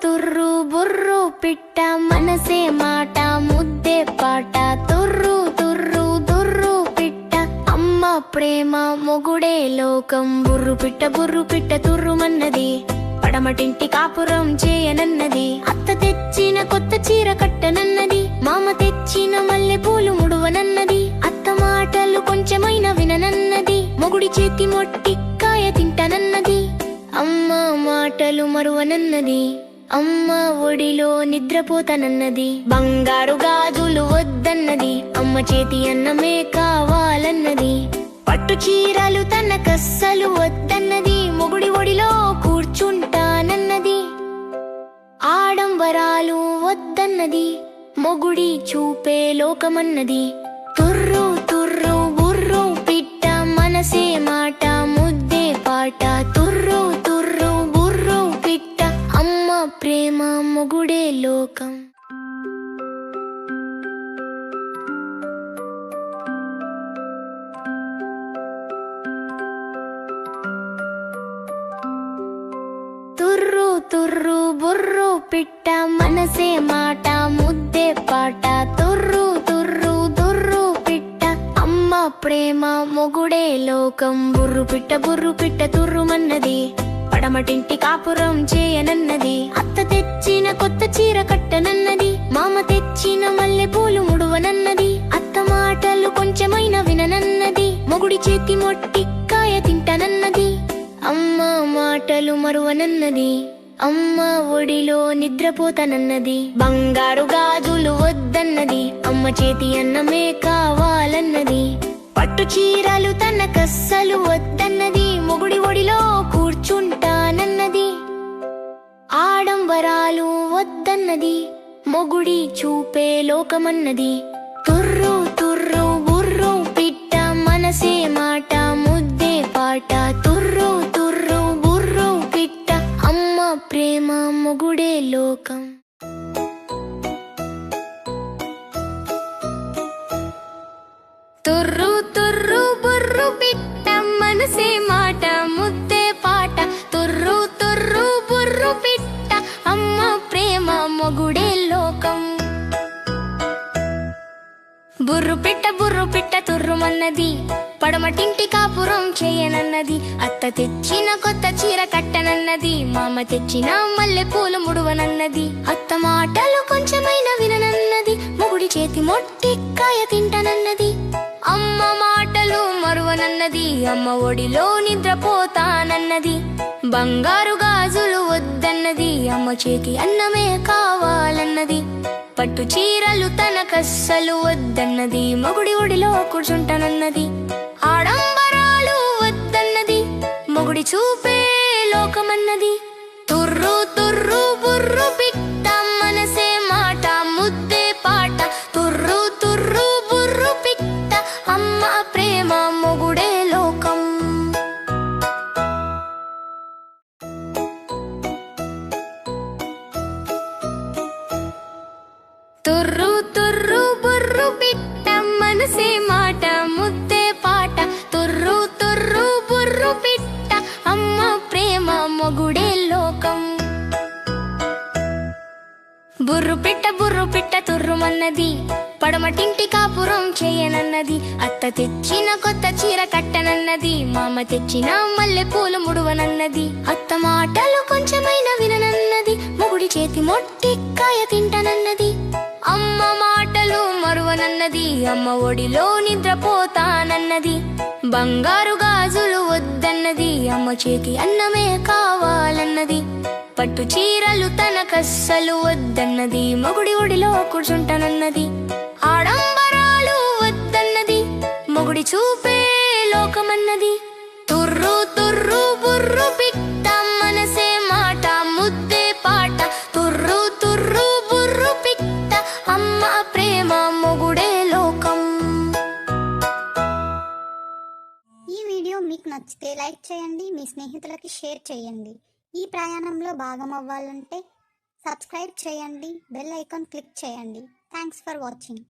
తుర్రు బుర్రు పిట్ట మనసే మాట ముద్దే పాట తుర్రు తుర్రు దుర్రు పిట్ట అమ్మ ప్రేమ మొగుడే లోకం బుర్రు పిట్ట తుర్రుమన్నది పడమటింటి కాపురం చేయనన్నది అత్త తెచ్చిన కొత్త చీర కట్టనన్నది మామ తెచ్చిన మల్లె పూలు ముడువనన్నది అత్త మాటలు కొంచెమైనా విననన్నది మొగుడి చేతి మొట్టికాయ తింటానన్నది అమ్మ మాటలు మరువనన్నది అమ్మ ఒడిలో నిద్రపోతానన్నది బంగారు గాజులు వద్దన్నది అమ్మ చేతి అన్నమే కావాలన్నది పట్టు చీరలు తనకస్సలు వద్దన్నది మొగుడి ఒడిలో కూర్చుంటానన్నది ఆడంబరాలు వద్దన్నది మొగుడి చూపే లోకమన్నది తుర్రు తుర్రు బుర్రు పిట్ట మనసే మాట ముద్దే పాట తుర్రు తుర్రు బుర్రు పిట్ట అమ్మ ప్రేమ మొగుడే లోకం తుర్రు తుర్రు బుర్రు పిట్ట మనసే మాట ముద్దే పాట తుర్రు తుర్రు దుర్రు పిట్ట అమ్మ ప్రేమ మొగుడే లోకం బుర్రు పిట్ట తుర్రుమన్నది పడమటింటి కాపురం చేయనన్నది అత్త తెచ్చిన కొత్త చీర కట్టనన్నది మామ తెచ్చిన మల్లె పూలు ముడువనన్నది అత్త మాటలు కొంచెమైనా విననన్నది మొగుడి చేతి మొట్టికాయ తింటానన్నది అమ్మ మాటలు మరువనన్నది అమ్మ ఒడిలో నిద్రపోతానన్నది బంగారు గాజులు వద్దన్నది అమ్మ చేతి అన్నమే కావాలన్నది పట్టు చీరలు తనకస్సలు వద్దన్నది మొగుడి ఒడిలో కూర్చుంటానన్నది ఆడంబరాలు వద్దన్నది మొగుడి చూపే లోకమన్నది తుర్రు తుర్రు బుర్రు పిట్ట మనసే మాట ముద్దే పాట తుర్రు తుర్రు బుర్రు పిట్ట అమ్మ ప్రేమ మొగుడే లోకం తుర్రు తుర్రు బుర్రు పిట్ట మనసే మాట ముద్దే పాట తుర్రు తుర్రు బుర్రు పిట్ట అమ్మ ప్రేమ మొగుడే లోకం బుర్రు పిట్ట తుర్రుమన్నది పడమటింటి కాపురం చేయనన్నది అత్త తెచ్చిన కొత్త చీర కట్టనన్నది మామ తెచ్చిన మల్లె పూలు ముడువనన్నది అత్త మాటలు కొంచెమైనా విననన్నది మొగుడి చేతి మొట్టికాయ తింటానన్నది అమ్మ మాటలు మరువనన్నది అమ్మ ఒడిలో నిద్రపోతానన్నది బంగారు గాజులు వద్దన్నది అమ్మ చేతి అన్నమే కావాలన్నది పట్టు చీరలు తనకస్సలు వద్దన్నది మొగుడి ఒడిలో కూర్చుంటానన్నది ఆడంబరాలు వద్దన్నది మొగుడి చూపే లోకమన్నది తుర్రు తుర్రు బుర్రు పిట్ట మనసే మాట ముద్దే పాట తుర్రు తుర్రు బుర్రు పిట్ట అమ్మ ప్రేమ మొగుడే లోకం తుర్రు తుర్రు బుర్రు పిట్ట మనసే మాట ముద్దే పాట తుర్రు తుర్రు బుర్రు పిట్ట అమ్మ ప్రేమ మొగుడే లోకం బుర్రు పిట్ట తుర్రుమన్నది పడమటింటి కాపురం చేయనన్నది అత్త తెచ్చిన కొత్త చీర కట్టనన్నది మామ తెచ్చిన మల్లె పూలు ముడువనన్నది అత్త మాటలు కొంచెమైనా విననన్నది మొగుడి చేతి మొట్టికాయ తింటానన్నది అమ్మ మాటలు మరువనన్నది అమ్మ ఒడిలో నిద్రపోతానన్నది బంగారు గాజులు వద్దన్నది అమ్మ చేతి అన్నమే కావాలన్నది పట్టు చీరలు తనకస్సలు వద్దన్నది మొగుడి ఒడిలో కూర్చుంటానన్నది ఆడంబరాలు వద్దన్నది మొగుడి చూపే లోకమన్నది తుర్రు తుర్రు బుర్రు పిట్ట మనసే మాట ముద్దే పాట తుర్రు తుర్రు బుర్రు పిట్ట అమ్మ ప్రేమ మొగుడే లోకం ఈ వీడియో మీకు నచ్చితే లైక్ చేయండి, మీ స్నేహితులకి షేర్ చేయండి. ఈ ప్రయాణంలో భాగం అవ్వాలంటే సబ్స్క్రైబ్ చేయండి, బెల్ ఐకాన్ క్లిక్ చేయండి. Thanks for watching.